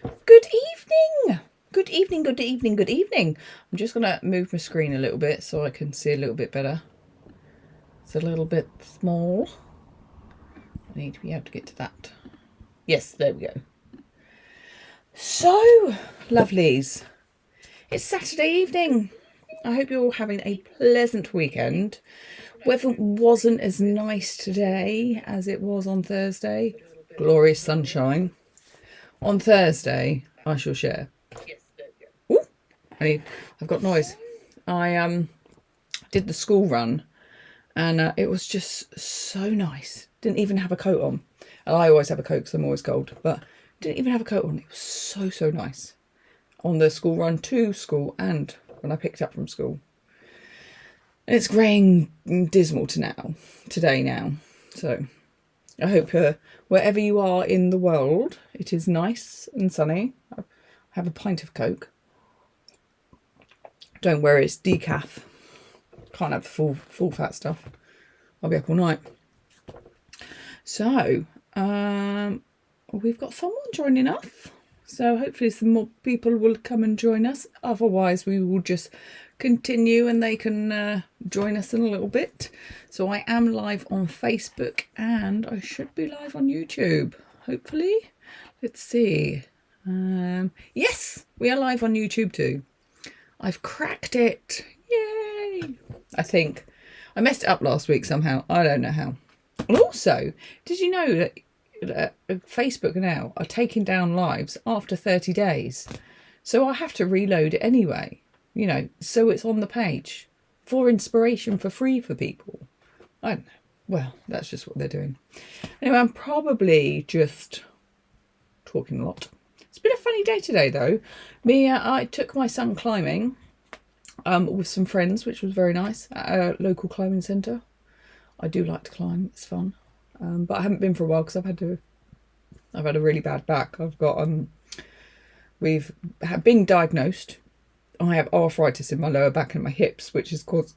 Good evening. Good evening, good evening, good evening. I'm just going to move my screen a little bit so I can see a little bit better. It's a little bit small. I need to be able to get to that. Yes, there we go. So, lovelies, it's Saturday evening. I hope you're all having a pleasant weekend. Weather wasn't as nice today as it was on Thursday. Glorious sunshine. On Thursday, I shall share. Ooh, I've got noise. I did the school run, and it was just so nice. Didn't even have a coat on. And I always have a coat because I'm always cold, but didn't even have a coat on. It was so nice on the school run to school and when I picked up from school. And it's greying dismal today now. So I hope wherever you are in the world, it is nice and sunny. I have a pint of Coke. Don't worry, it's decaf. Can't have the full fat stuff. I'll be up all night. So, we've got someone joining us. So hopefully some more people will come and join us. Otherwise, we will just continue and they can join us in a little bit. So I am live on Facebook and I should be live on YouTube, hopefully. Let's see. Yes, we are live on YouTube too. I've cracked it. Yay! I think I messed it up last week somehow. I don't know how. And also, did you know that Facebook now are taking down lives after 30 days? So I have to reload it anyway, you know, so it's on the page for inspiration for free for people. I don't know. Well, that's just what they're doing. Anyway, I'm probably just talking a lot. It's been a funny day today, though. I took my son climbing with some friends, which was very nice, at a local climbing centre. I do like to climb; it's fun, but I haven't been for a while because I've had a really bad back. I've got we've been diagnosed. I have arthritis in my lower back and my hips, which is Coke,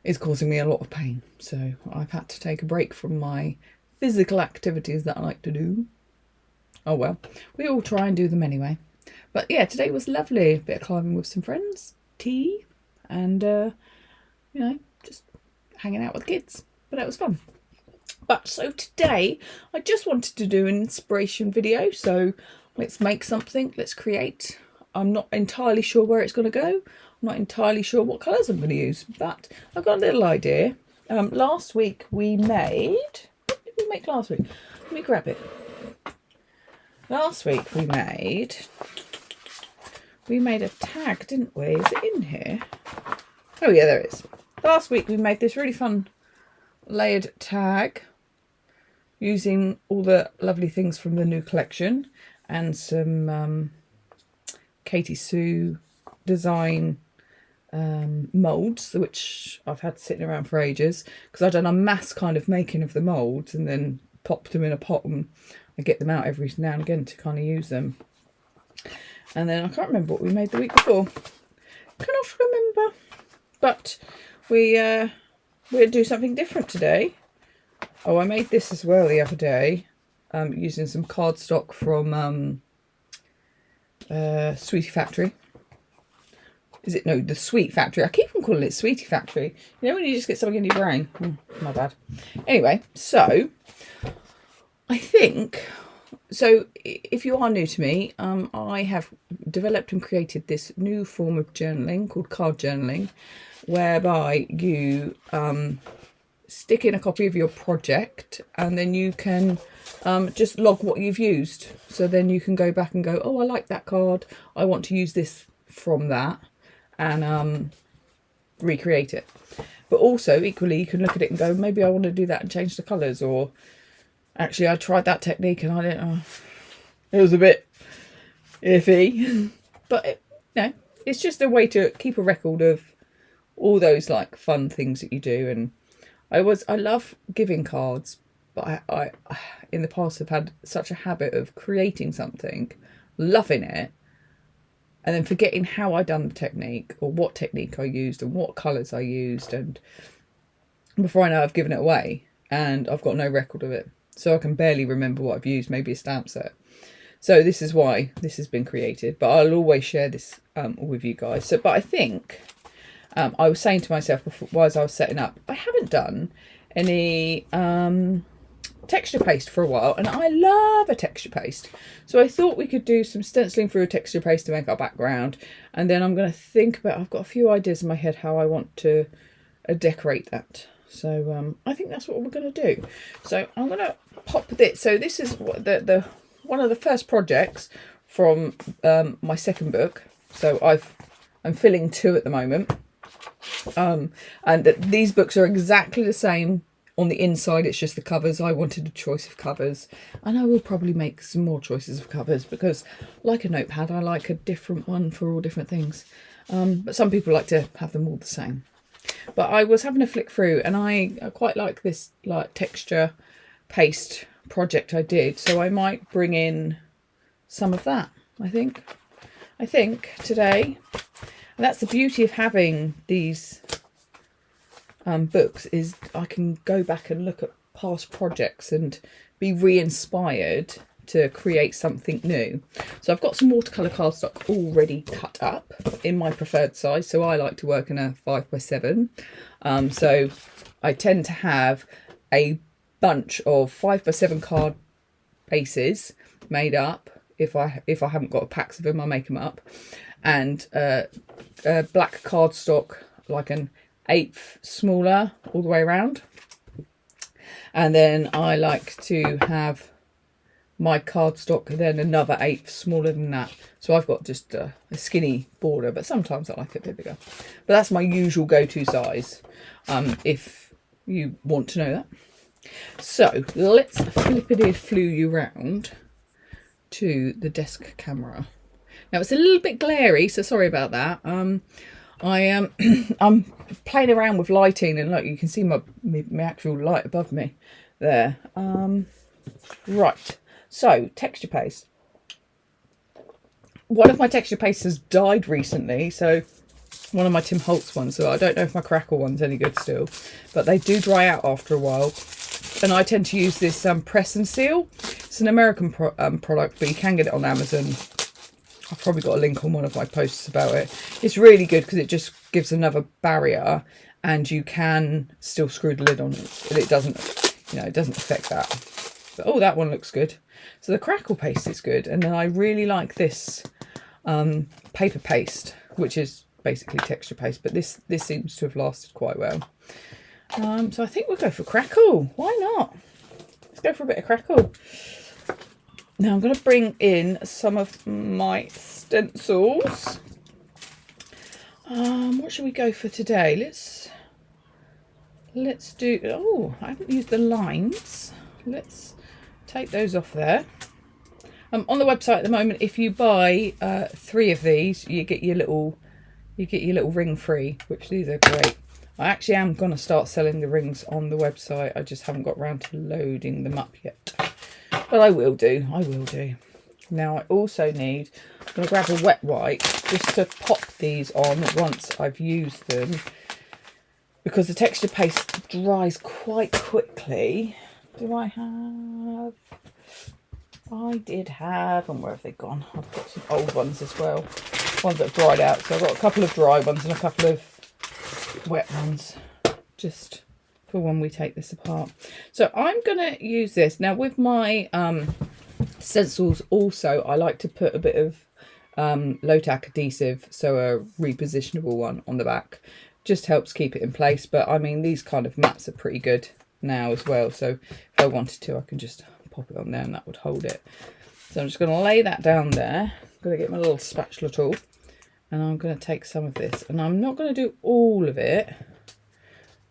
is causing me a lot of pain. So I've had to take a break from my physical activities that I like to do. Oh well, we all try and do them anyway. But yeah, today was lovely. A bit of climbing with some friends, tea, and just hanging out with kids. But it was fun. But so today, I just wanted to do an inspiration video. So let's make something. Let's create. I'm not entirely sure where it's going to go. I'm not entirely sure what colours I'm going to use. But I've got a little idea. Last week we made. What did we make last week? Let me grab it. Last week we made a tag, didn't we? Is it in here? Oh yeah, there it is. Last week we made this really fun layered tag using all the lovely things from the new collection and some Katie Sue design moulds, which I've had sitting around for ages because I've done a mass kind of making of the moulds and then popped them in a pot and I get them out every now and again to kind of use them. And then I can't remember what we made the week before. Cannot remember. But we'll do something different today. Oh, I made this as well the other day, using some cardstock from Sweetie Factory. The Sweet Factory. I keep on calling it Sweetie Factory. You know when you just get something in your brain? My bad. Anyway, so I think, so if you are new to me, I have developed and created this new form of journaling called card journaling, whereby you stick in a copy of your project and then you can just log what you've used. So then you can go back and go, oh, I like that card. I want to use this from that and recreate it. But also, equally, you can look at it and go, maybe I want to do that and change the colours, or actually, I tried that technique and I didn't know. It was a bit iffy. But, it's just a way to keep a record of all those, like, fun things that you do. And I love giving cards, but I in the past have had such a habit of creating something, loving it, and then forgetting how I done the technique or what technique I used and what colours I used. And before I know, I've given it away and I've got no record of it. So I can barely remember what I've used, maybe a stamp set. So this is why this has been created, but I'll always share this with you guys. So, but I think I was saying to myself before, as I was setting up, I haven't done any texture paste for a while, and I love a texture paste. So I thought we could do some stenciling through a texture paste to make our background, and then I'm going to think about, I've got a few ideas in my head how I want to decorate that. So I think that's what we're going to do. So I'm going to pop this. So this is what the one of the first projects from my second book. So I'm filling 2 at the moment, and these books are exactly the same on the inside. It's just the covers. I wanted a choice of covers, and I will probably make some more choices of covers because, like a notepad, I like a different one for all different things. But some people like to have them all the same. But I was having a flick through, and I quite like this like texture paste project I did, so I might bring in some of that. I think today, and that's the beauty of having these books, is I can go back and look at past projects and be re-inspired to create something new. So I've got some watercolour cardstock already cut up in my preferred size. So I like to work in a 5x7. So I tend to have a bunch of 5x7 card bases made up. If I haven't got packs of them, I make them up. And black cardstock, like an 1/8 smaller all the way around. And then I like to have my cardstock then another 1/8 smaller than that. So I've got just a skinny border, but sometimes I like it a bit bigger. But that's my usual go-to size, if you want to know that. So let's flippity-flew you round to the desk camera. Now it's a little bit glary, so sorry about that. I am I'm playing around with lighting, and look, you can see my actual light above me there. Right. So, texture paste. One of my texture pastes has died recently, so one of my Tim Holtz ones, so I don't know if my Crackle one's any good still, but they do dry out after a while. And I tend to use this Press and Seal. It's an American product, but you can get it on Amazon. I've probably got a link on one of my posts about it. It's really good because it just gives another barrier, and you can still screw the lid on it, and it doesn't, it doesn't affect that. But, oh, that one looks good. So the Crackle paste is good, and then I really like this paper paste, which is basically texture paste, but this seems to have lasted quite well. So I think we'll go for Crackle. Why not? Let's go for a bit of Crackle. Now I'm going to bring in some of my stencils. What should we go for today? Let's do. Oh, I haven't used the lines. Let's take those off there. On the website at the moment, if you buy 3 of these, you get your little ring free, which these are great. I actually am going to start selling the rings on the website. I just haven't got around to loading them up yet, but I will do. Now I also need, I'm going to grab a wet wipe just to pop these on once I've used them, because the texture paste dries quite quickly. I did have, and where have they gone? I've got some old ones as well, ones that have dried out. So I've got a couple of dry ones and a couple of wet ones, just for when we take this apart. So I'm going to use this. Now with my stencils also, I like to put a bit of low-tack adhesive, so a repositionable one on the back. Just helps keep it in place. But I mean, these kind of mats are pretty good now as well, so if I wanted to, I can just pop it on there and that would hold it. So I'm just going to lay that down there. I'm going to get my little spatula tool, and I'm going to take some of this, and I'm not going to do all of it.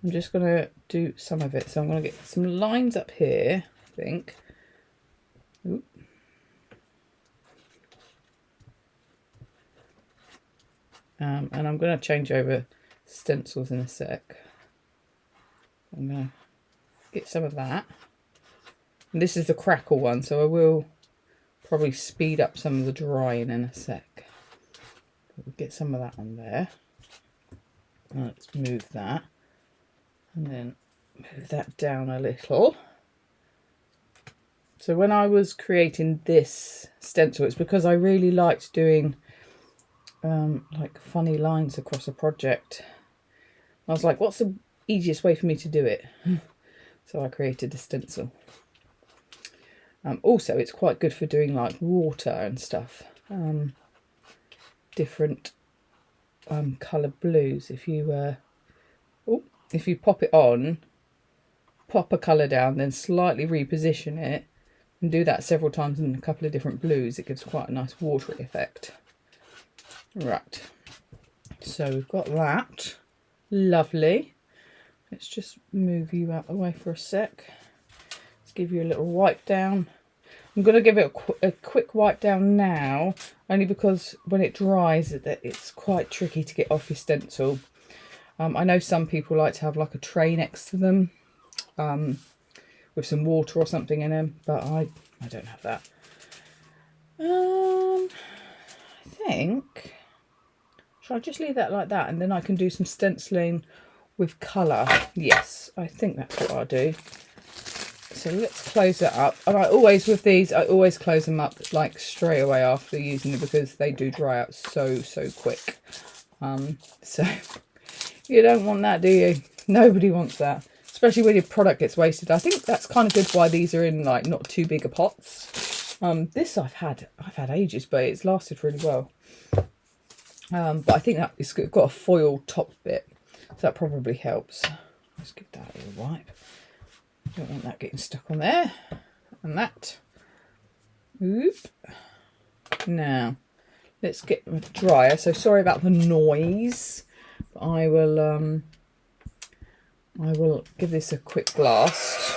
I'm just going to do some of it. So I'm going to get some lines up here, I think. Oop. And I'm going to change over stencils in a sec. I'm going to get some of that. And this is the Crackle one, so I will probably speed up some of the drying in a sec. We'll get some of that on there. Let's move that. And then move that down a little. So when I was creating this stencil, it's because I really liked doing like funny lines across a project. I was like, what's the easiest way for me to do it? So I created a stencil. Also, it's quite good for doing like water and stuff. Different colour blues. If you pop it on, pop a colour down, then slightly reposition it, and do that several times in a couple of different blues, it gives quite a nice watery effect. Right, so we've got that. Lovely. Let's just move you out the way for a sec. Let's give you a little wipe down. I'm going to give it a quick wipe down now, only because when it dries, it's quite tricky to get off your stencil. I know some people like to have like a tray next to them with some water or something in them, but I don't have that. I think, shall I just leave that like that, and then I can do some stenciling with colour? Yes, I think that's what I'll do. So let's close that up. And I always close them up like straight away after using them, because they do dry out so quick. So you don't want that, do you? Nobody wants that, especially when your product gets wasted. I think that's kind of good why these are in like not too big a pots. This I've had ages, but it's lasted really well. But I think that it's got a foil top bit, so that probably helps. Let's give that a little wipe. Don't want that getting stuck on there. And that. Oop. Now, let's get the dryer. So sorry about the noise. But I will give this a quick blast.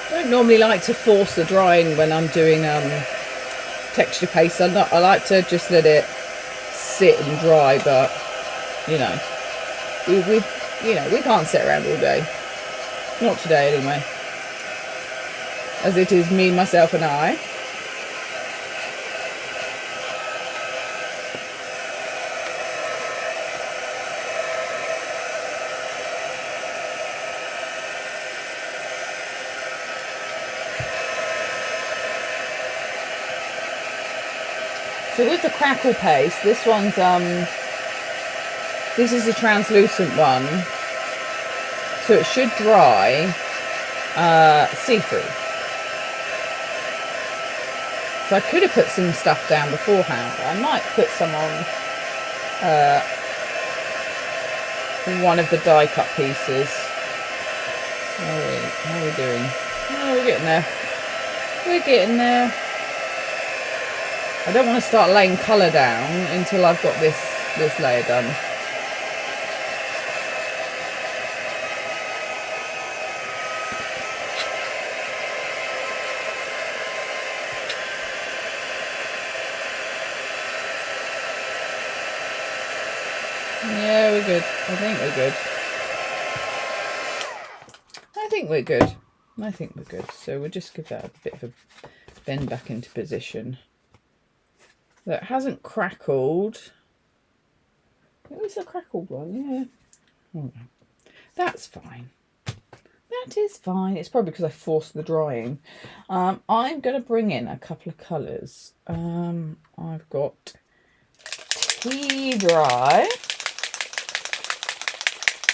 I don't normally like to force the drying when I'm doing texture paste. I like to just let it sit and dry, but you know, we can't sit around all day. Not today anyway. As it is me, myself and I. So with the crackle paste, this one's this is a translucent one, so it should dry see-through. So I could have put some stuff down beforehand. I might put some on one of the die cut pieces. How are we doing? Oh, we're getting there. We're getting there. I don't want to start laying colour down until I've got this layer done. Yeah, we're good. I think we're good. I think we're good. I think we're good. So we'll just give that a bit of a bend back into position. That hasn't crackled. It was a crackled one, yeah. Oh, that's fine. That is fine. It's probably because I forced the drying. I'm going to bring in a couple of colours. I've got Tea Dry.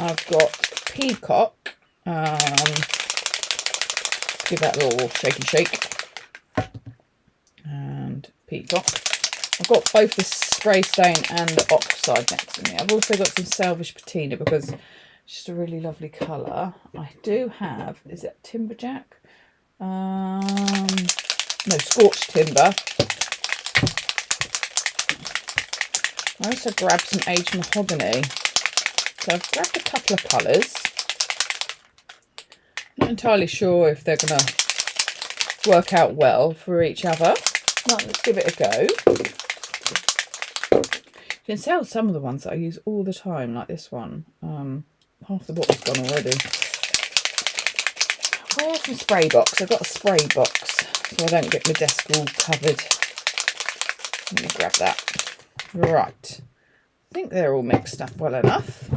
I've got Peacock. Give that a little shaky shake. And Peacock. I've got both the spray stain and the oxide next to me. I've also got some Salvage Patina because it's just a really lovely colour. I do have, is it Timberjack? No, Scorched Timber. I also grabbed some aged mahogany. So I've grabbed a couple of colours. Not entirely sure if they're going to work out well for each other. Right, let's give it a go. You can sell some of the ones that I use all the time, like this one. Half the bottle's gone already. Where's my spray box? I've got a spray box so I don't get my desk all covered. Let me grab that. Right. I think they're all mixed up well enough.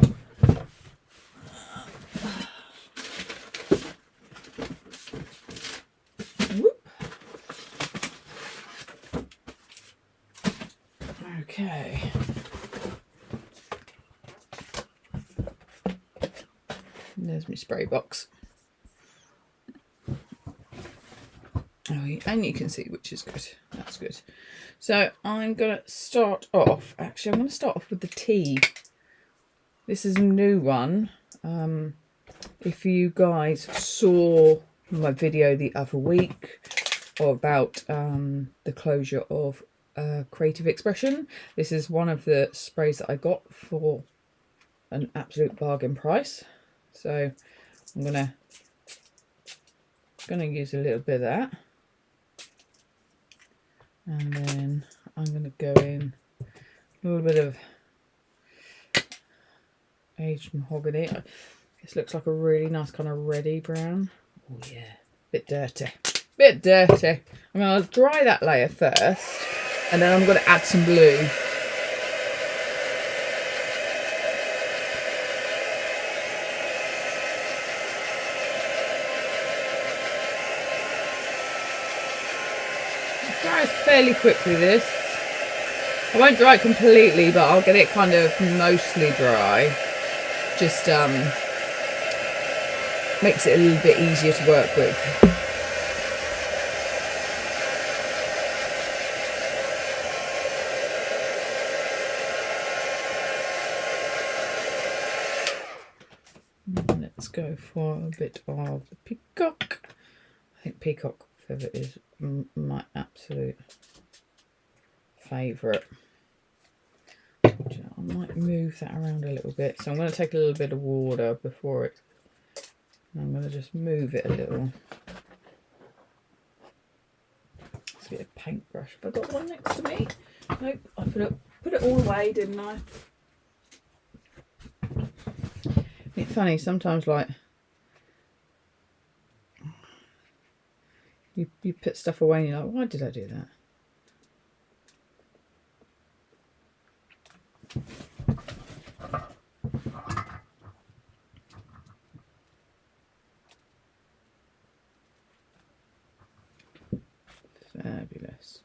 Whoop. Okay. There's my spray box. Oh, and you can see, which is good. That's good. So I'm going to start off. Actually, I'm going to start off with the tea. This is a new one. If you guys saw my video the other week about the closure of Creative Expression, this is one of the sprays that I got for an absolute bargain price. So I'm gonna use a little bit of that, and then I'm gonna go in a little bit of aged mahogany. This looks like a really nice kind of reddy brown. Oh yeah, bit dirty. I'm gonna dry that layer first, and then I'm gonna add some blue. Dries fairly quickly, this. I won't dry it completely, but I'll get it kind of mostly dry. Just makes it a little bit easier to work with. Let's go for a bit of the peacock. I think peacock feather is my absolute favourite. I might move that around a little bit. So I'm going to take a little bit of water before it. I'm going to just move it a little. Let's get a paintbrush. Have I got one next to me? Nope. I put it all away, didn't I? It's funny sometimes, like you put stuff away and you're like, why did I do that? Fabulous.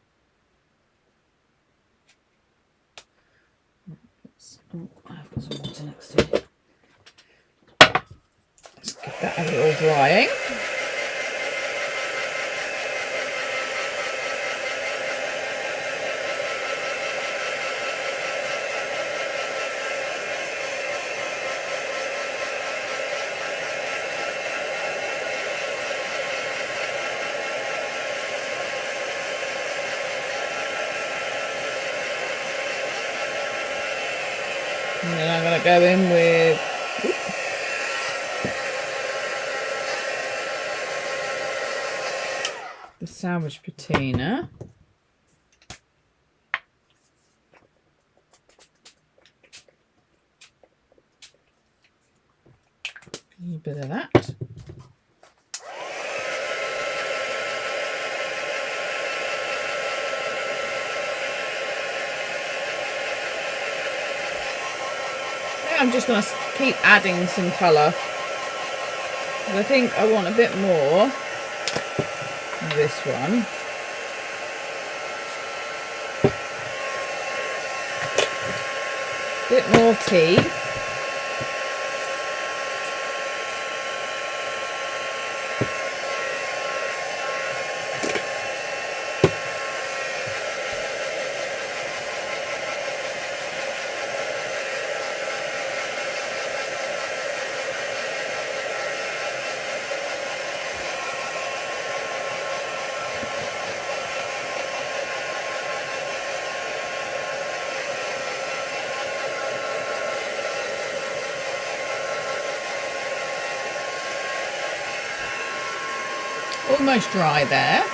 Oh, I've got some water next to it. Let's give that a little drying. And then I'm going to go in with the salvage patina. A little bit of that. I'm just going to keep adding some colour. I think I want a bit more of this one. A bit more tea. almost dry there.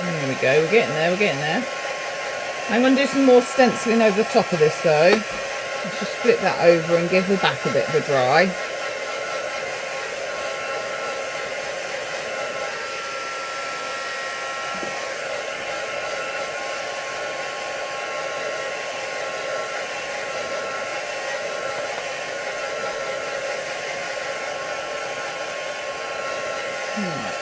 There we go, we're getting there, we're getting there. I'm going to do some more stenciling over the top of this though. Let's just flip that over and give the back a bit of a dry. Right.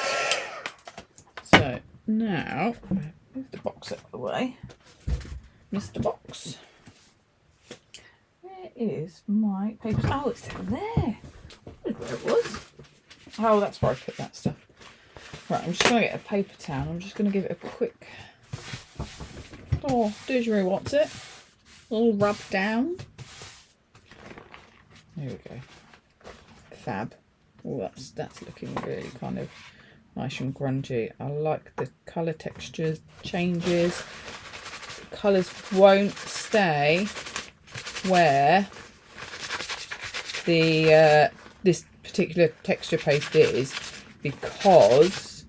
So now, move the box out of the way. Mr. Box. Where is my paper? Oh, it's down there. I wondered where it was. Oh, that's where I put that stuff. Right, I'm just going to get a paper towel. I'm just going to give it a quick... Oh, Didgeridoo wants it. A little rub down. There we go. Fab. Oh, that's looking really kind of nice and grungy. I like the colour textures changes. The colours won't stay where the this particular texture paste is, because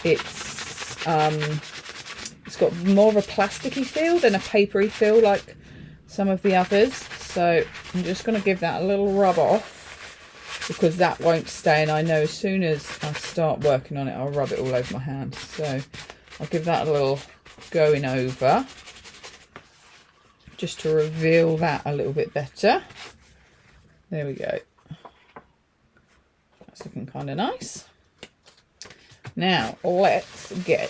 it's got more of a plasticky feel than a papery feel like some of the others. So I'm just going to give that a little rub off, because that won't stay, and I know as soon as I start working on it I'll rub it all over my hand. So I'll give that a little going over just to reveal that a little bit better. There we go. That's looking kind of nice. Now let's get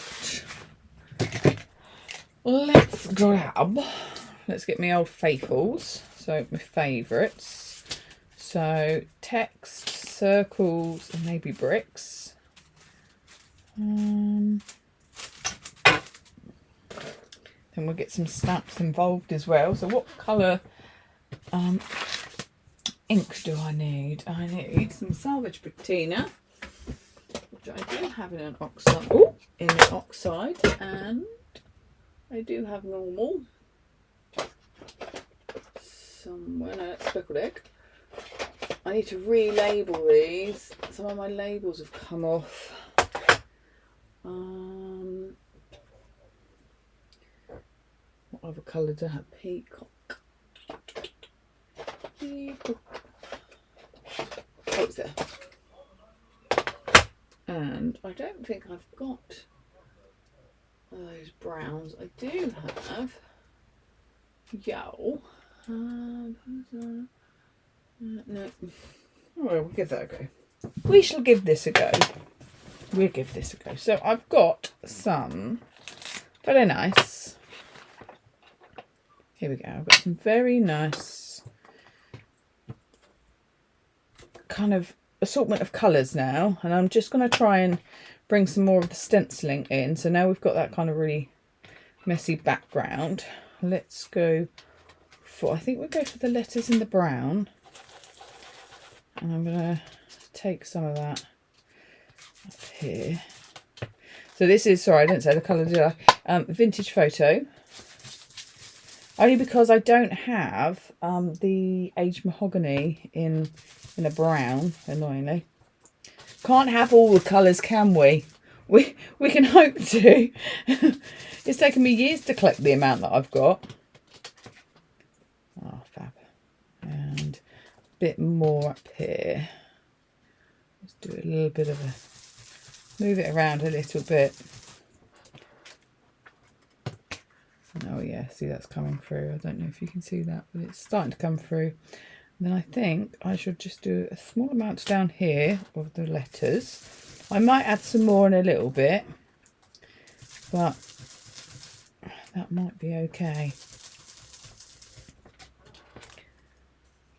my old faithfuls, so my favourites. So text, circles, and maybe bricks. Then we'll get some stamps involved as well. So what colour ink do I need? I need some salvage patina, which I do have in an oxide. Oh, in the oxide, and I do have normal. Somewhere, no, it's speckled egg. I need to relabel these. Some of my labels have come off. What other colour do I have? Peacock. Peacock. Oh, it's there. And I don't think I've got those browns. I do have yellow. No. Oh, well, we'll give that a go. We shall give this a go. We'll give this a go. So I've got some very nice. Here we go. I've got some very nice kind of assortment of colours now, and I'm just going to try and bring some more of the stenciling in. So now we've got that kind of really messy background. Let's go for, I think we'll go for the letters in the brown. And I'm going to take some of that up here. So this is, sorry, I didn't say the colour, did I? Vintage photo. Only because I don't have the aged mahogany in a brown, annoyingly. Can't have all the colours, can we? We can hope to. It's taken me years to collect the amount that I've got. Oh, fab. And bit more up here. Let's do a little bit of a, move it around a little bit. Oh yeah, see, that's coming through. I don't know if you can see that, but it's starting to come through. And then I think I should just do a small amount down here of the letters. I might add some more in a little bit, but that might be okay.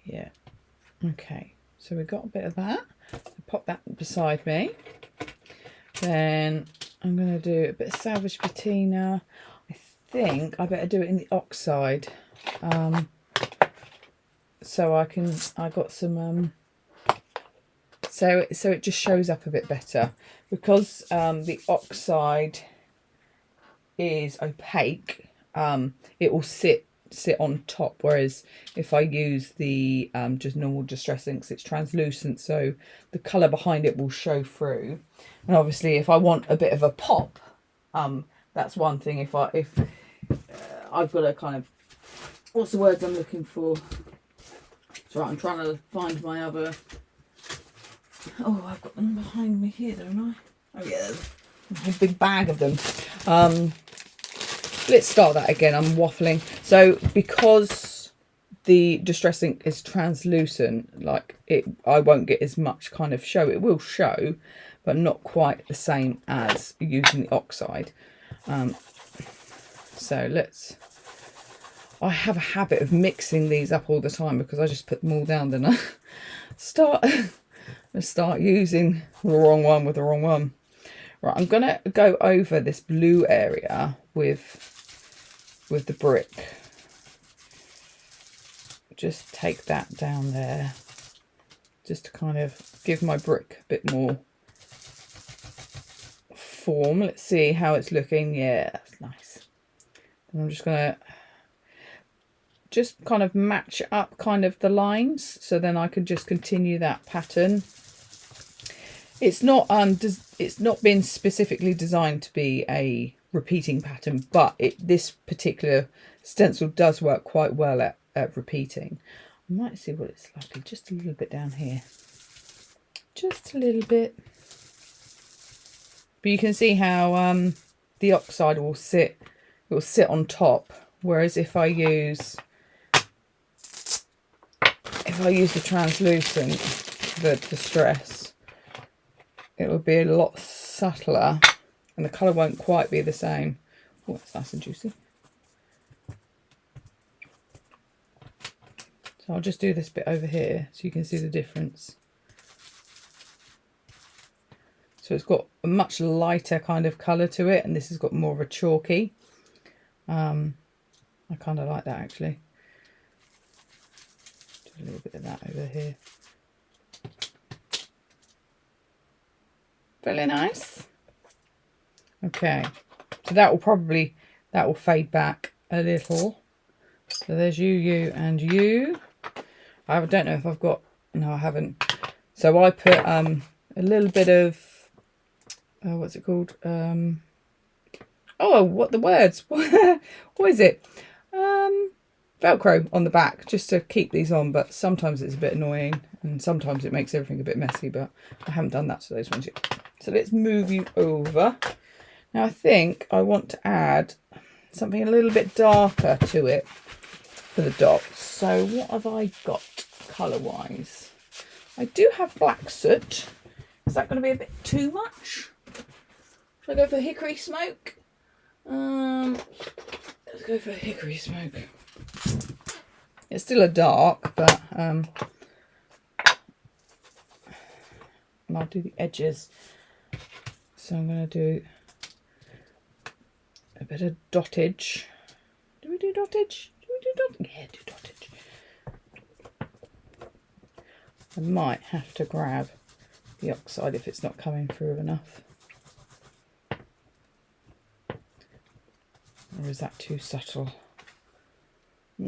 Yeah. Okay, so we've got a bit of that. I'll pop that beside me. Then I'm going to do a bit of salvage patina. I think I better do it in the oxide. So I got some, so it just shows up a bit better, because the oxide is opaque, it will sit on top, whereas if I use the just normal distress inks, it's translucent, so the colour behind it will show through. And obviously if I want a bit of a pop, that's one thing. If I've got a kind of, what's the words I'm looking for? It's right, I'm trying to find my other, oh, I've got them behind me here, don't I? Oh yeah, a big bag of them. Let's start that again. I'm waffling. So because the distress ink is translucent, like I won't get as much kind of show. It will show, but not quite the same as using the oxide. So I have a habit of mixing these up all the time because I just put them all down, then I start using the wrong one with the wrong one. Right, I'm gonna go over this blue area with the brick. Just take that down there, just to kind of give my brick a bit more form. Let's see how it's looking. Yeah, that's nice. And I'm just gonna kind of match up kind of the lines, so then I can just continue that pattern. It's not been specifically designed to be a repeating pattern, but this particular stencil does work quite well at repeating. I might see what it's like just a little bit down here, just a little bit. But you can see how the oxide will sit on top, whereas if I use the translucent, the distress, it will be a lot subtler and the colour won't quite be the same. Oh, that's nice and juicy. So I'll just do this bit over here so you can see the difference. So it's got a much lighter kind of colour to it, and this has got more of a chalky. I kind of like that actually. Just a little bit of that over here. Really nice. Okay, so that will fade back a little. So there's you, and you. I don't know if I've got, no, I haven't. So I put a little bit of, what's it called? Oh, what the words? What is it? Velcro on the back, just to keep these on, but sometimes it's a bit annoying and sometimes it makes everything a bit messy, but I haven't done that to those ones yet. So let's move you over. Now I think I want to add something a little bit darker to it for the dots. So what have I got colour wise? I do have black soot. Is that going to be a bit too much? Should I go for hickory smoke? Let's go for hickory smoke. It's still a dark, but and I'll do the edges. So I'm going to do a bit of dottage. Do we do dottage? Yeah, do dottage. I might have to grab the oxide if it's not coming through enough. Or is that too subtle? I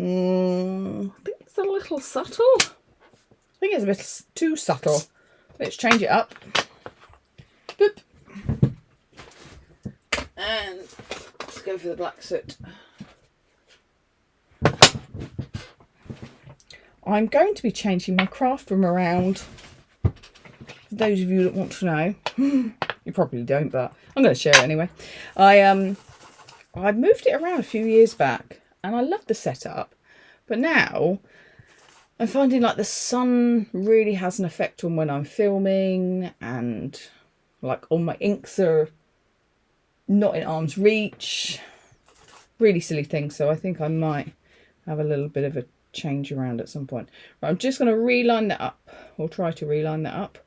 think it's a little subtle. I think it's a bit too subtle. Let's change it up. Boop. And let's go for the black soot. I'm going to be changing my craft room around. For those of you that want to know. You probably don't, but I'm going to share it anyway. I moved it around a few years back and I love the setup, but now I'm finding like the sun really has an effect on when I'm filming, and like all my inks are not in arm's reach. Really silly thing, so I think I might have a little bit of a change around at some point. Right, I'm just going to reline that up, or try to reline that up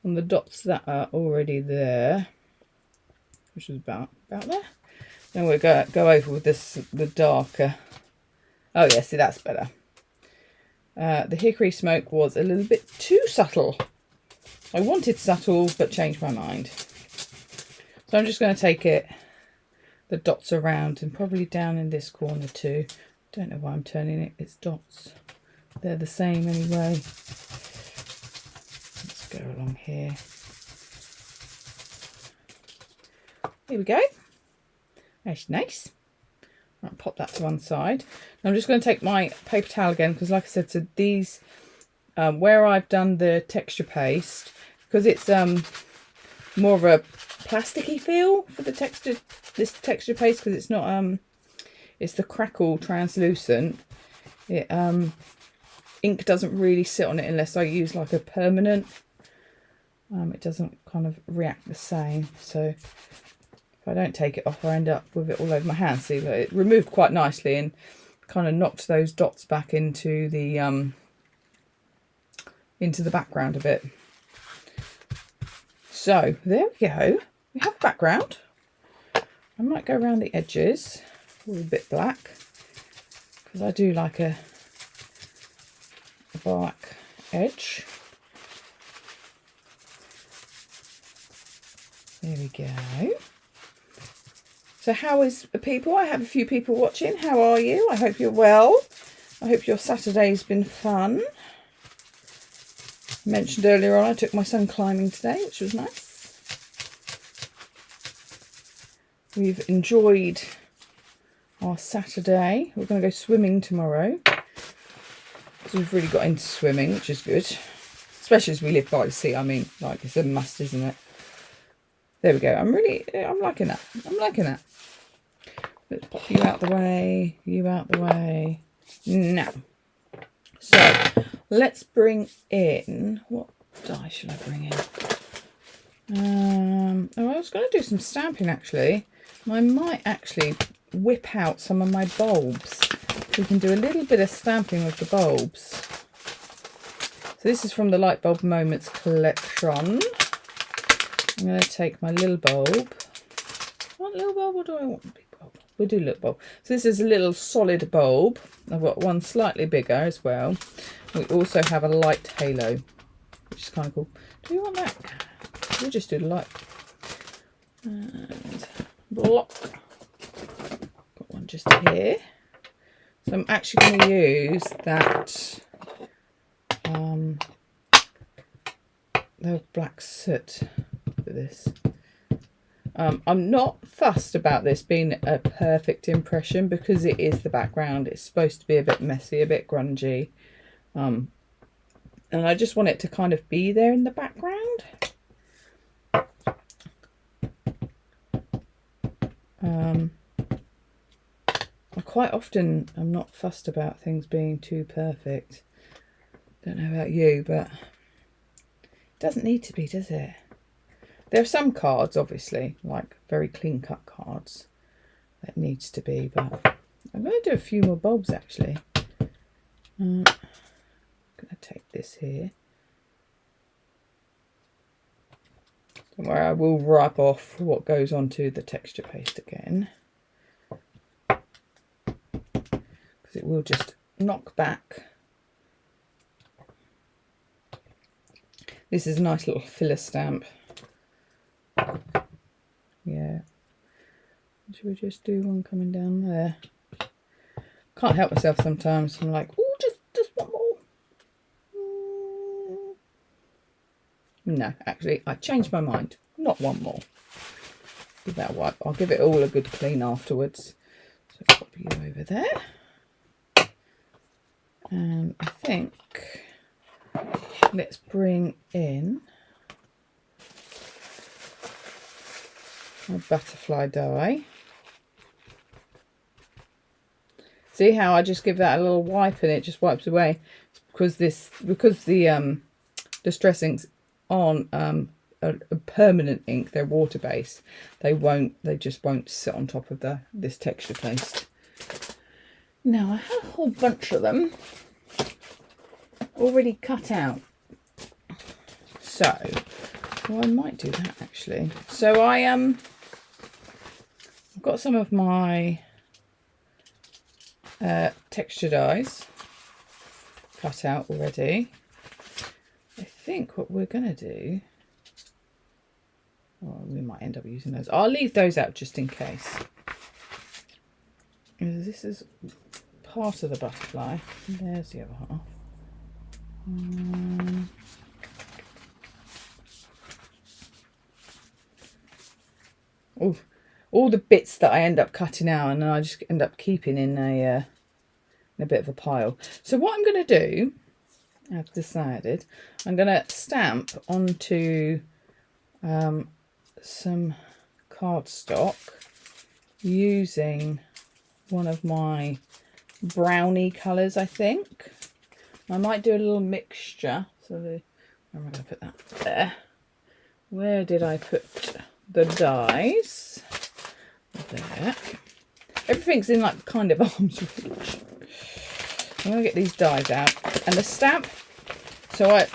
on the dots that are already there, which is about there. Then we'll go over with the darker. Oh yeah, see, that's better. The hickory smoke was a little bit too subtle. I wanted subtle, but changed my mind. So I'm just going to take it the dots around, and probably down in this corner too. Don't know why I'm turning it. It's dots. They're the same anyway. Let's go along here. Here we go. That's nice. I'll pop that to one side. Now I'm just going to take my paper towel again, because like I said, so these, where I've done the texture paste, because it's more of a plasticky feel for the texture, this texture paste, because it's not it's the crackle translucent. It ink doesn't really sit on it unless I use like a permanent. It doesn't kind of react the same. So if I don't take it off, I end up with it all over my hand. See, like, it removed quite nicely and kind of knocked those dots back into the background a bit. So there we go. We have a background. I might go around the edges with a bit black, because I do like a black edge. There we go. So how is the people? I have a few people watching. How are you? I hope you're well. I hope your Saturday's been fun. I mentioned earlier on I took my son climbing today, which was nice. We've enjoyed our Saturday. We're going to go swimming tomorrow, because we've really got into swimming, which is good. Especially as we live by the sea. I mean, like, it's a must, isn't it? There we go. I'm liking that. I'm liking that. Let's pop you out the way. You out the way. Now. So, let's bring in... What dye should I bring in? Oh, I was going to do some stamping, actually. I might actually whip out some of my bulbs. We can do a little bit of stamping with the bulbs. So this is from the Light Bulb Moments collection. I'm going to take my little bulb. What little bulb, or do I want a big bulb? We'll do little bulb. So this is a little solid bulb. I've got one slightly bigger as well. We also have a light halo, which is kind of cool. Do you want that? We'll just do the light. And block. Got one just here. So I'm actually going to use that the black soot for this. I'm not fussed about this being a perfect impression, because it is the background. It's supposed to be a bit messy, a bit grungy. And I just want it to kind of be there in the background. I quite often I'm not fussed about things being too perfect. Don't know about you, but it doesn't need to be, does it? There are some cards, obviously, like very clean-cut cards, that needs to be, but I'm going to do a few more bulbs, actually. I'm going to take this here. Where I will rub off what goes onto the texture paste again, because it will just knock back. This is a nice little filler stamp. Yeah. Should we just do one coming down there? Can't help myself sometimes. I'm like, oh, just one more. No, actually, I changed my mind. Not one more. Give that a wipe. I'll give it all a good clean afterwards. So pop you over there. And I think let's bring in my butterfly die. See how I just give that a little wipe and it just wipes away? It's because the distress inks on a permanent ink, they're water based. They just won't sit on top of this texture paste. Now I have a whole bunch of them already cut out, so I might do that actually. So I've got some of my texture dies cut out already. I think what we're going to do, well, we might end up using those. I'll leave those out just in case. this is part of the butterfly. There's the other half. Oh, all the bits that I end up cutting out, and then I just end up keeping in a bit of a pile. So what I'm going to do, I've decided, I'm going to stamp onto some cardstock using one of my brownie colours, I think. I might do a little mixture. So where am I going to put that? There. Where did I put the dies? There. Everything's in like kind of arm's reach. I'm going to get these dies out. And the stamp, so I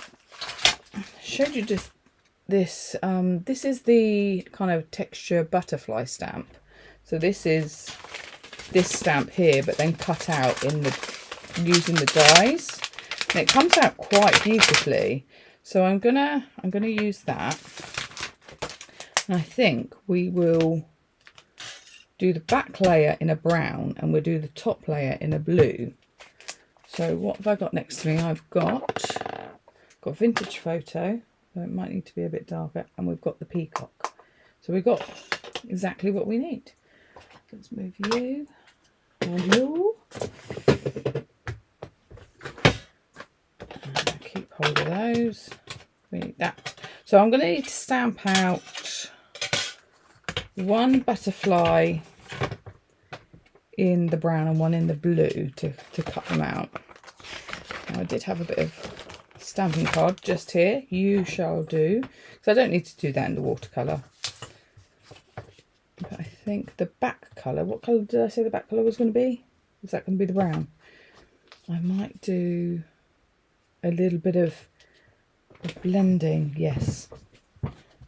showed you just this. This is the kind of texture butterfly stamp. So this is this stamp here, but then cut out in using the dies. And it comes out quite beautifully. So I'm gonna use that. And I think we will do the back layer in a brown and we'll do the top layer in a blue. So what have I got next to me? I've got vintage photo. So it might need to be a bit darker. And we've got the peacock. So we've got exactly what we need. Let's move you and you. Keep hold of those. We need that. So I'm going to need to stamp out one butterfly in the brown and one in the blue to cut them out. Now, I did have a bit of stamping card just here. You shall do. So I don't need to do that in the watercolour. But I think the back colour, what colour did I say the back colour was going to be? Is that going to be the brown? I might do a little bit of blending. Yes,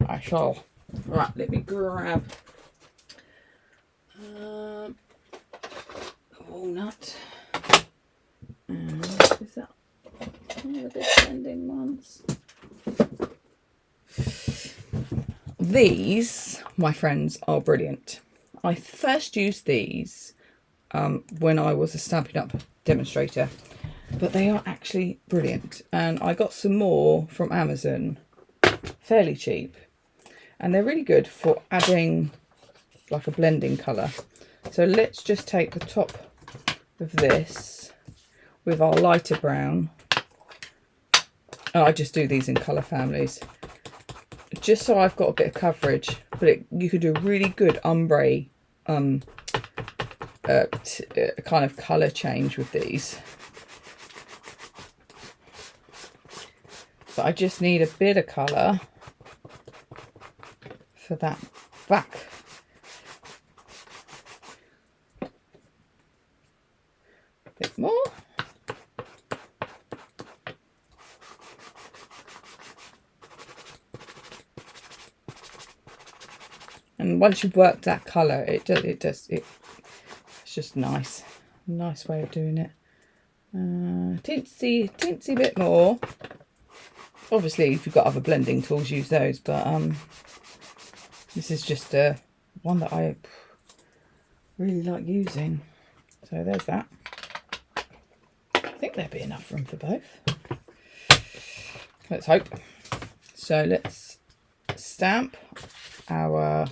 I shall. Right, let me grab walnut. And is that one of the big blending ones? These, my friends, are brilliant. I first used these when I was a Stampin' Up demonstrator, but they are actually brilliant. And I got some more from Amazon, fairly cheap. And they're really good for adding like a blending colour. So let's just take the top of this with our lighter brown. And I just do these in colour families. Just so I've got a bit of coverage. But you could do a really good ombre kind of colour change with these. But I just need a bit of colour for that back. A bit more. And once you've worked that colour, it's just nice. Nice way of doing it. Teensy bit more. Obviously, if you've got other blending tools, use those. But this is just one that I really like using. So there's that. I think there'll be enough room for both. Let's hope. So let's stamp our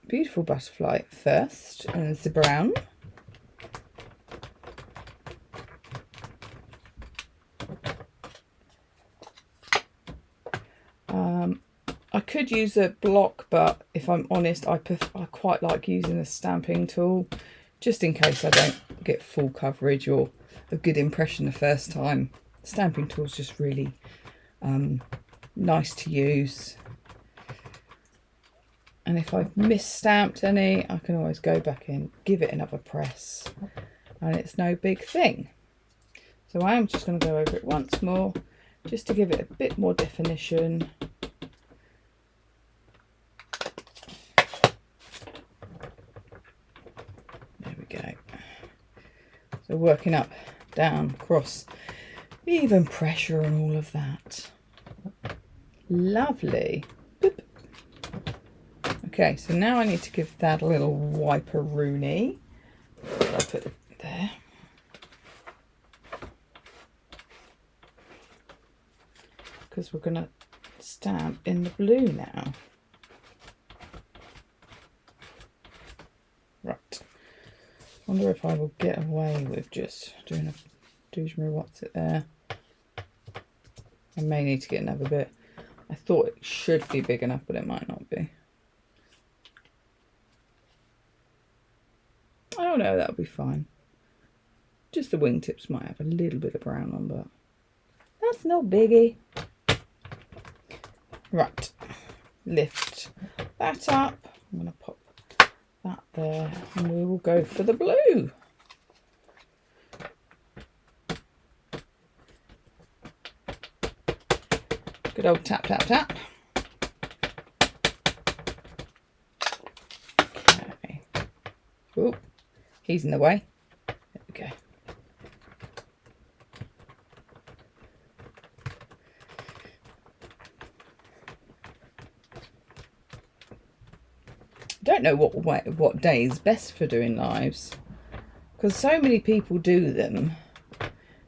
beautiful butterfly first, and it's the brown. I could use a block, but if I'm honest, I quite like using a stamping tool, just in case I don't get full coverage or a good impression the first time. The stamping tool is just really nice to use. And if I've misstamped any, I can always go back in, give it another press, and it's no big thing. So I am just going to go over it once more, just to give it a bit more definition. There we go. So working up, down, across, even pressure and all of that. Lovely. Boop. Okay, so now I need to give that a little wiper-rooney. I'll put it there. Because we're going to stamp in the blue now. Right. Wonder if I will get away with just doing a Doojumary what's it there. I may need to get another bit. I thought it should be big enough, but it might not be. Oh no, that'll be fine. Just the wingtips might have a little bit of brown on, but that's no biggie. Right, lift that up. I'm going to pop that there and we will go for the blue. Good old tap, tap, tap. Okay. Oh, he's in the way. There we go. I don't know what day is best for doing lives, because so many people do them.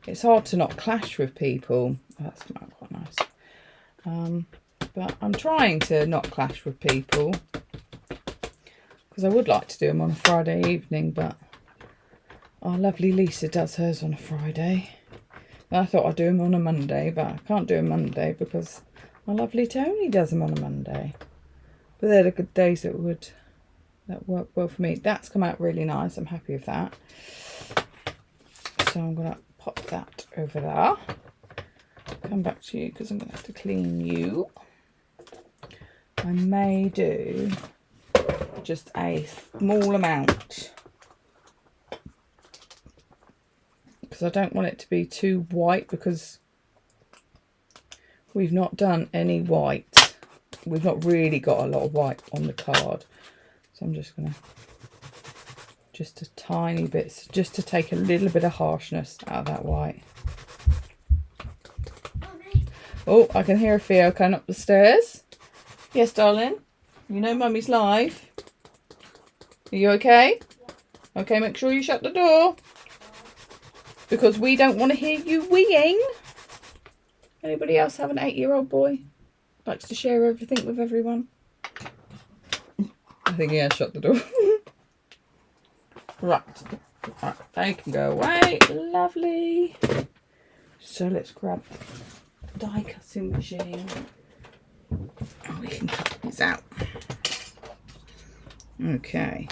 It's hard to not clash with people. Oh, that's quite nice. But I'm trying to not clash with people, because I would like to do them on a Friday evening, but our lovely Lisa does hers on a Friday. And I thought I'd do them on a Monday, but I can't do a Monday because my lovely Tony does them on a Monday. But they're the good days that work well for me. That's come out really nice. I'm happy with that. So I'm going to pop that over there. Come back to you because I'm going to have to clean you. I may do just a small amount because I don't want it to be too white, because we've not done any white. We've not really got a lot of white on the card. So I'm just going to, just a tiny bit, just to take a little bit of harshness out of that white. Oh, I can hear Theo coming up the stairs. Yes, darling. You know Mummy's live. Are you okay? Okay, make sure you shut the door, because we don't want to hear you weeing. Anybody else have an 8-year-old boy? Likes to share everything with everyone? I think he has shut the door. Right. Right, they can go away. Lovely. So let's grab the die cutting machine and we can cut these out. Okay.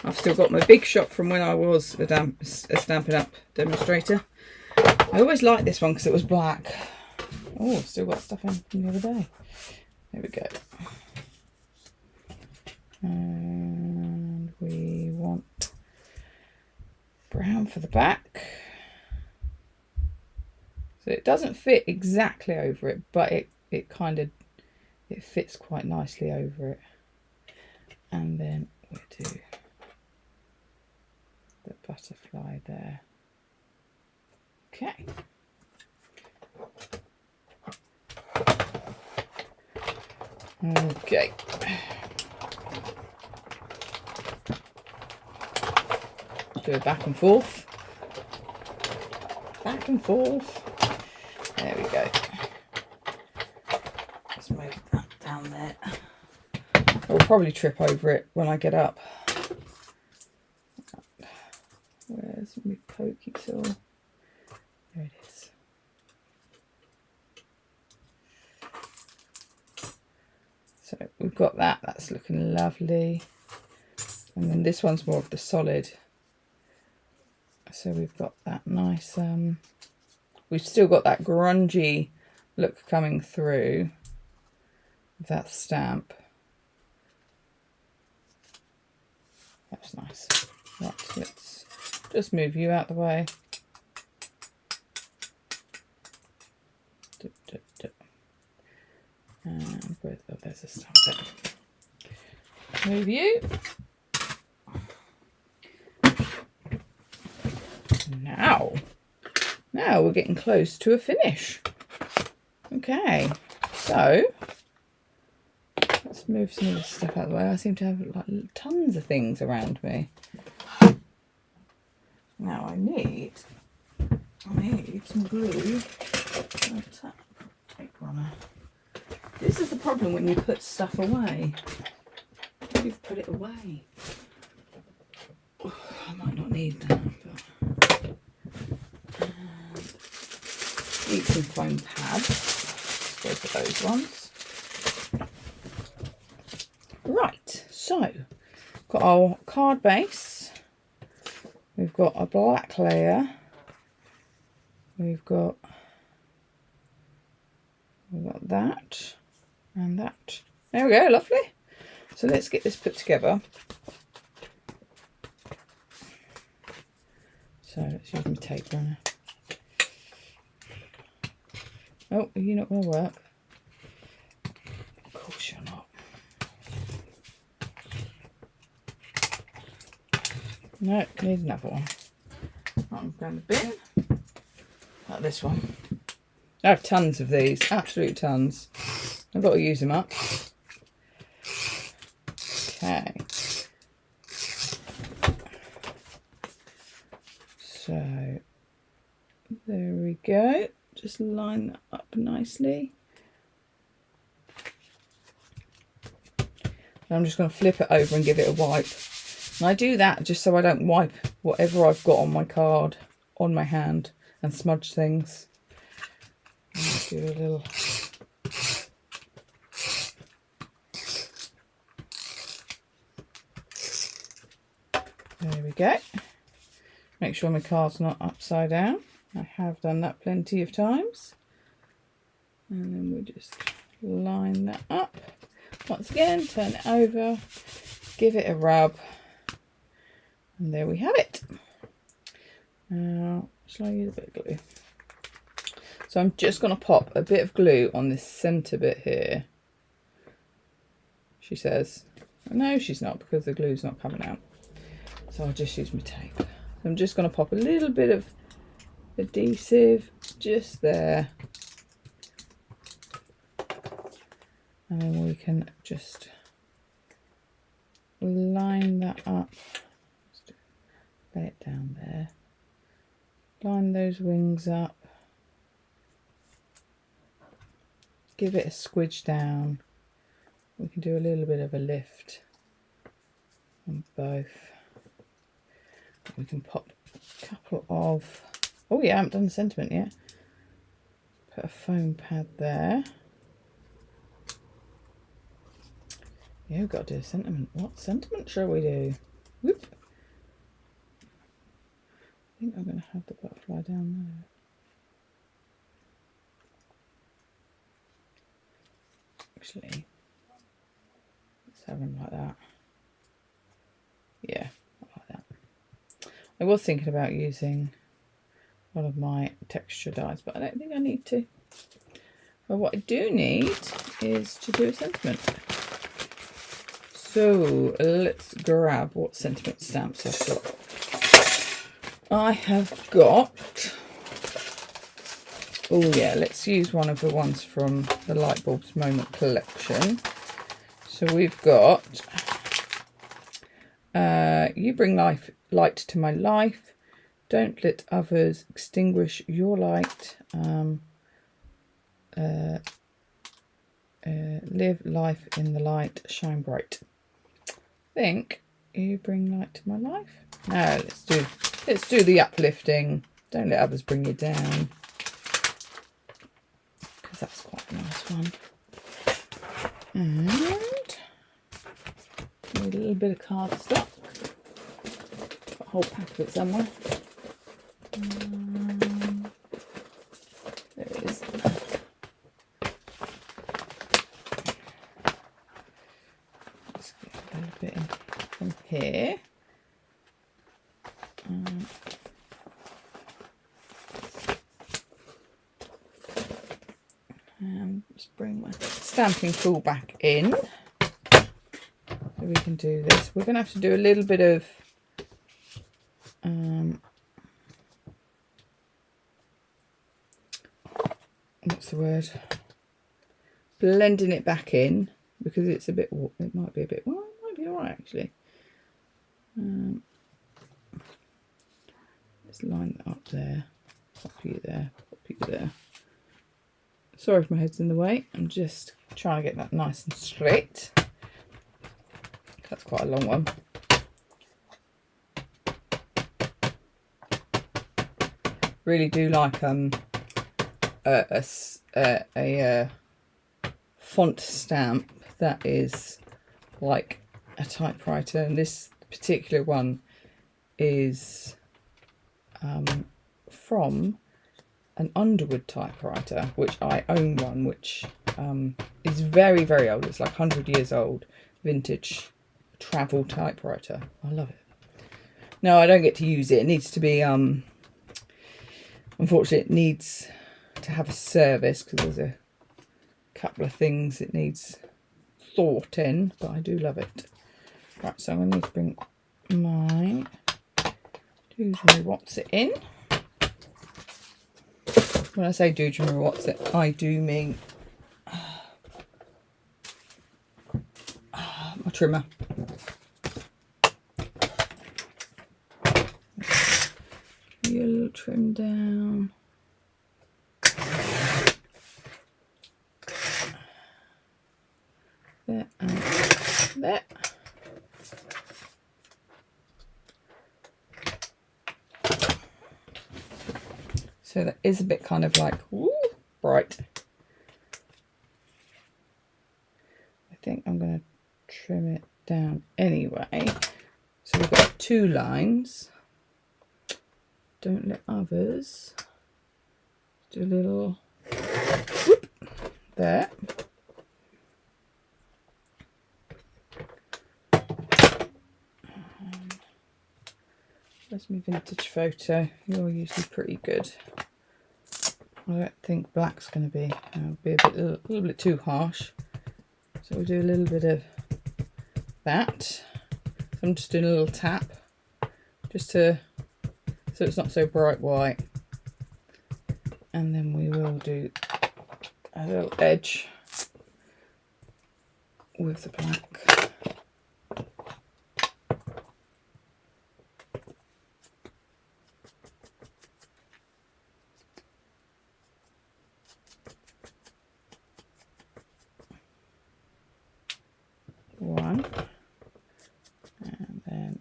I've still got my big shot from when I was a Stampin' Up demonstrator. I always liked this one because it was black. Oh, still got stuff in from the other day. There we go. And we want brown for the back. So it doesn't fit exactly over it, but it kind of, it fits quite nicely over it. And then we'll do the butterfly there. Okay. Okay. Do it back and forth. Back and forth. There we go. Let's move that down there. I'll probably trip over it when I get up. Where's my pokey tool? There it is. So we've got that. That's looking lovely. And then this one's more of the solid. So we've got that nice, we've still got that grungy look coming through with that stamp. That's nice. Right, let's just move you out the way. And oh, there's a stamp there. Move you. Now we're getting close to a finish. Okay, so move some of this stuff out of the way. I seem to have like tons of things around me. Now I need some glue. Tape runner. This is the problem when you put stuff away. You've put it away. I might not need that. But need some foam pads. Go for those ones. Right, so got our card base. We've got a black layer. We've got that and that. There we go, lovely. So let's get this put together. So let's use my tape runner. Oh, are you not going to work? Of course you're not. No, need another one. I'm going to bin. Like this one. I have tons of these, absolute tons. I've got to use them up. Okay. So, there we go. Just line that up nicely. And I'm just going to flip it over and give it a wipe. And I do that just so I don't wipe whatever I've got on my card on my hand and smudge things. Do a little. There we go. Make sure my card's not upside down. I have done that plenty of times. And then we just line that up. Once again, turn it over, give it a rub, and there we have it. Now, shall I use a bit of glue? So I'm just going to pop a bit of glue on this centre bit here. She says. No, she's not, because the glue's not coming out. So I'll just use my tape. I'm just going to pop a little bit of adhesive just there. And then we can just line that up. Just lay it down there. Line those wings up. Give it a squidge down. We can do a little bit of a lift on both. We can pop a couple of, oh yeah, I haven't done the sentiment yet. Put a foam pad there. Yeah, we've got to do a sentiment. What sentiment shall we do? Whoop. I think I'm going to have the butterfly down there. Actually, let's have them like that. Yeah, like that. I was thinking about using one of my texture dyes, but I don't think I need to. But what I do need is to do a sentiment. So let's grab what sentiment stamps I've got. I have got, oh yeah, let's use one of the ones from the Lightbulbs Moment collection. So we've got, you bring light to my life, don't let others extinguish your light, live life in the light, shine bright. I think you bring light to my life. No, let's do the uplifting. Don't let others bring you down, because that's quite a nice one. And need a little bit of cardstock. Got a whole pack of it somewhere. There it is. Let's get a little bit in from here. And just bring my stamping tool back in so we can do this. We're going to have to do a little bit of what's the word, blending it back in. because it's a bit, it might be a bit, well, it might be all right actually. Let's line that up there, pop you there, pop you there. Sorry if my head's in the way, I'm just trying to get that nice and straight. That's quite a long one. Really do like a font stamp that is like a typewriter, and this particular one is from an Underwood typewriter, which I own one, which is very, very old. It's like 100 years old, vintage travel typewriter. I love it. No, I don't get to use it. It needs to be unfortunately, it needs to have a service because there's a couple of things it needs thought in, but I do love it. Right, so I'm going to need to bring my Doodle What's It in. When I say Doodle What's It, I do mean my trimmer. A little trim down. There and there. So that is a bit kind of like, ooh, bright. I think I'm going to trim it down anyway. So we've got 2 lines. Don't let others. Do a little whoop there. Where's my vintage photo? You're usually pretty good. I don't think black's going to be a little bit too harsh. So we'll do a little bit of that. So I'm just doing a little tap, just to so it's not so bright white. And then we will do a little edge with the black. One, and then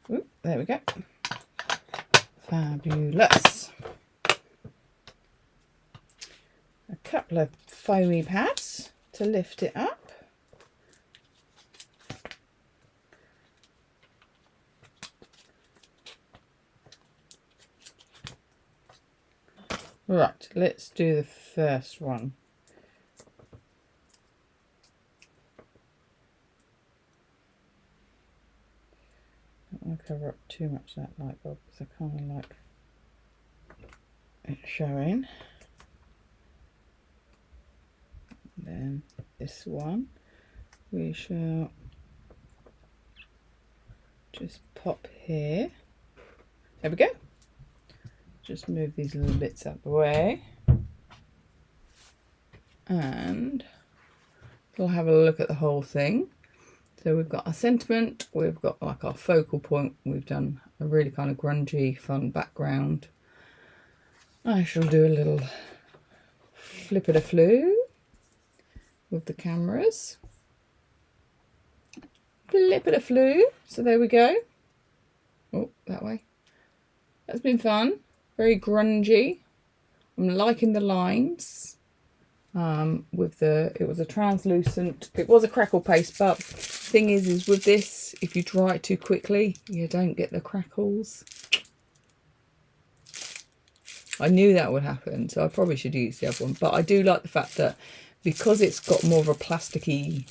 ooh, there we go. Fabulous. A couple of foamy pads to lift it up. Right, let's do the first one. I don't want to cover up too much of that light bulb because I kind of like it showing. And then this one we shall just pop here. There we go. Just move these little bits out of the way, and we'll have a look at the whole thing. So we've got our sentiment, we've got like our focal point, we've done a really kind of grungy fun background. I shall do a little flip-it-a-flu with the cameras. Flip-it-a-flu. So there we go. Oh, that way. That's been fun. Very grungy. I'm liking the lines. With the, it was a translucent, it was a crackle paste, but thing is with this, if you dry it too quickly, you don't get the crackles. I knew that would happen, so I probably should use the other one. But I do like the fact that because it's got more of a plasticky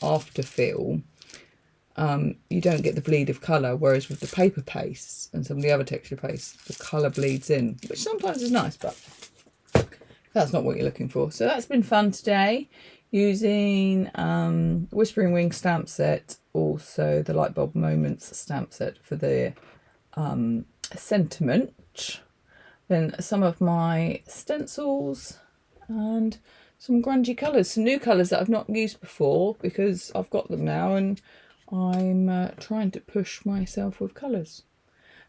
after feel, you don't get the bleed of colour, whereas with the paper pastes and some of the other texture pastes, the colour bleeds in, which sometimes is nice, but that's not what you're looking for. So that's been fun today, using Whispering Wing stamp set, also the Light Bulb Moments stamp set for the sentiment, then some of my stencils, and some grungy colours, some new colours that I've not used before because I've got them now and I'm trying to push myself with colours.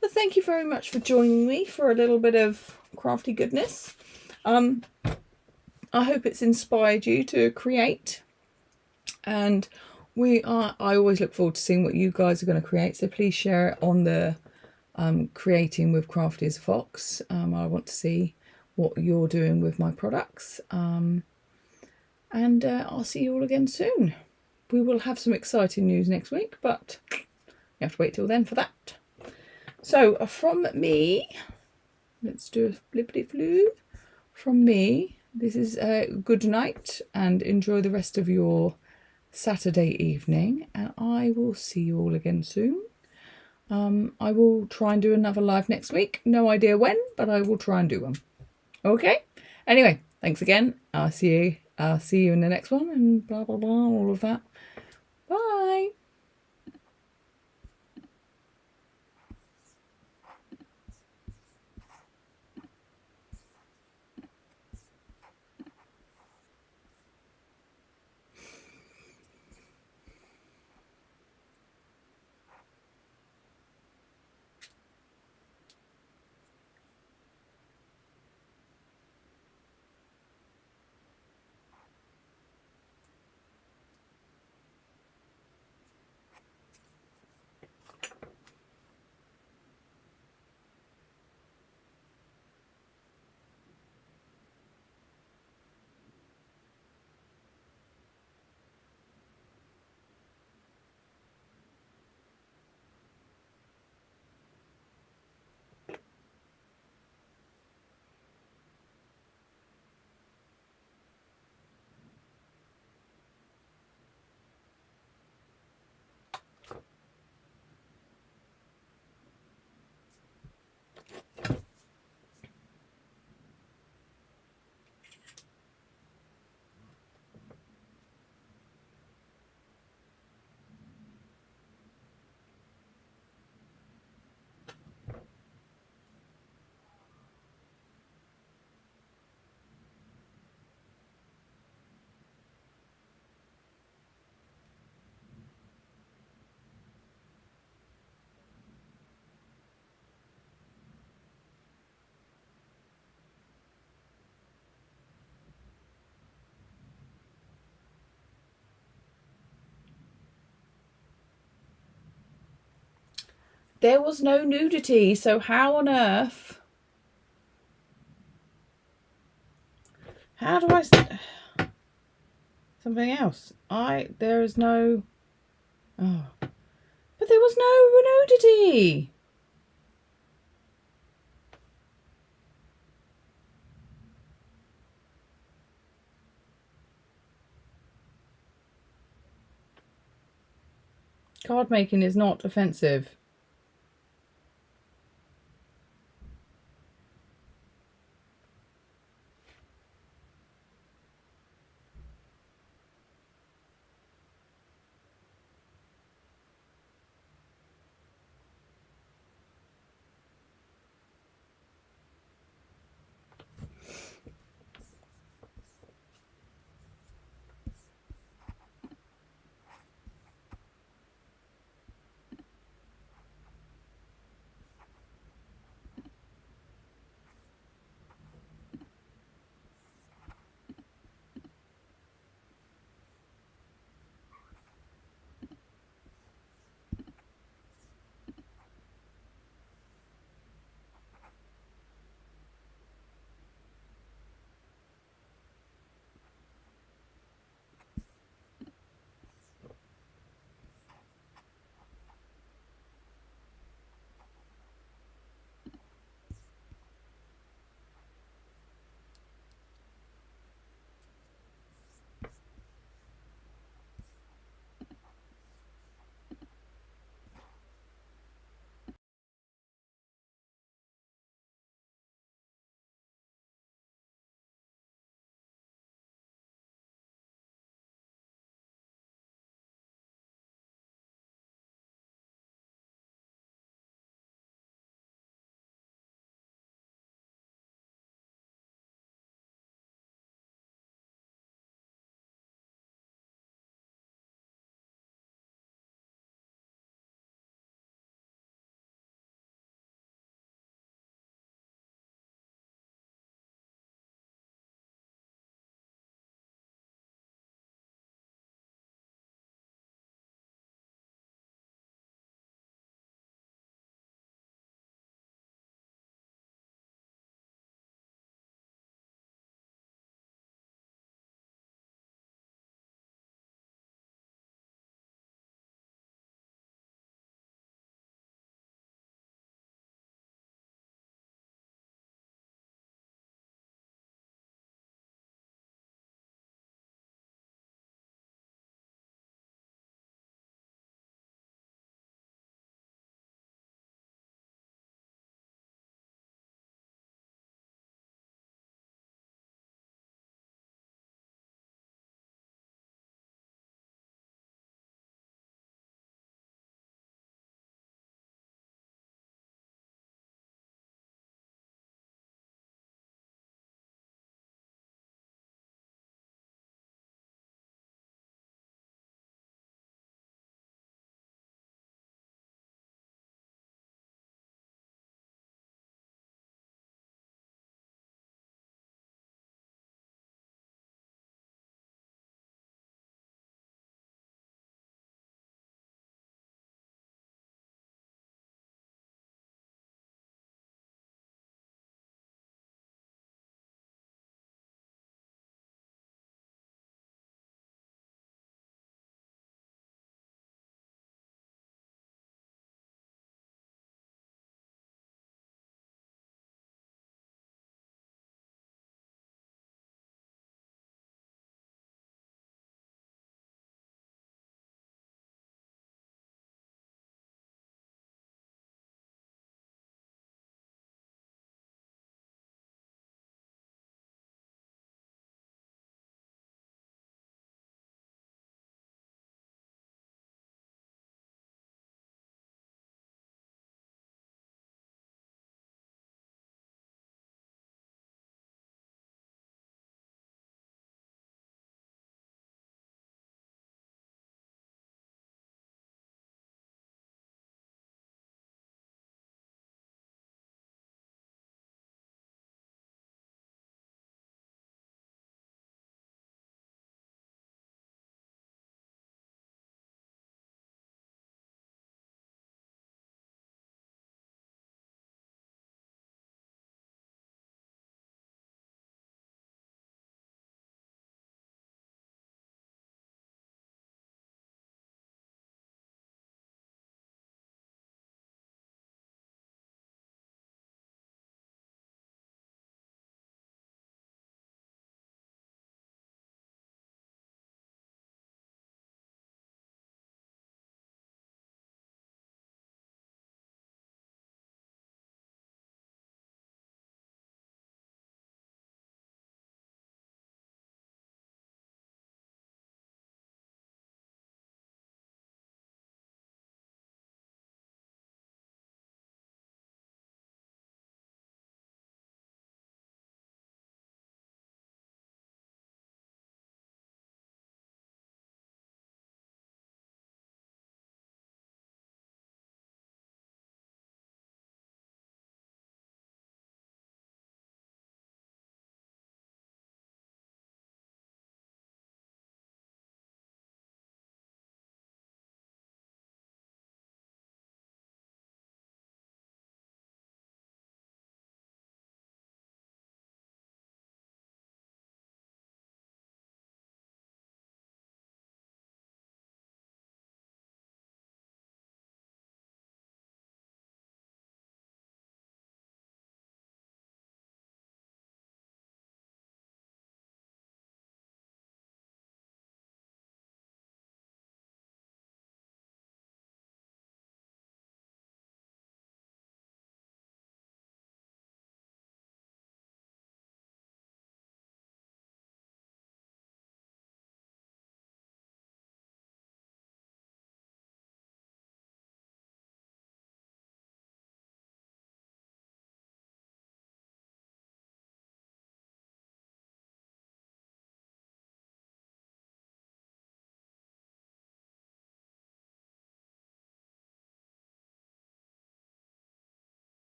But thank you very much for joining me for a little bit of crafty goodness. I hope it's inspired you to create, and I always look forward to seeing what you guys are going to create, so please share it on the Creating with Crafty as a Fox. I want to see what you're doing with my products, and I'll see you all again soon. We will have some exciting news next week, but you have to wait till then for that. So from me, let's do a flippity flu. From me, this is a good night and enjoy the rest of your Saturday evening, and I will see you all again soon. I will try and do another live next week. No idea when, but I will try and do one. Okay? Anyway, thanks again. I'll see you in the next one, and blah blah blah, all of that. Bye. There was no nudity, so how on earth? How do I... Something else. There is no... Oh. But there was no nudity. Card making is not offensive.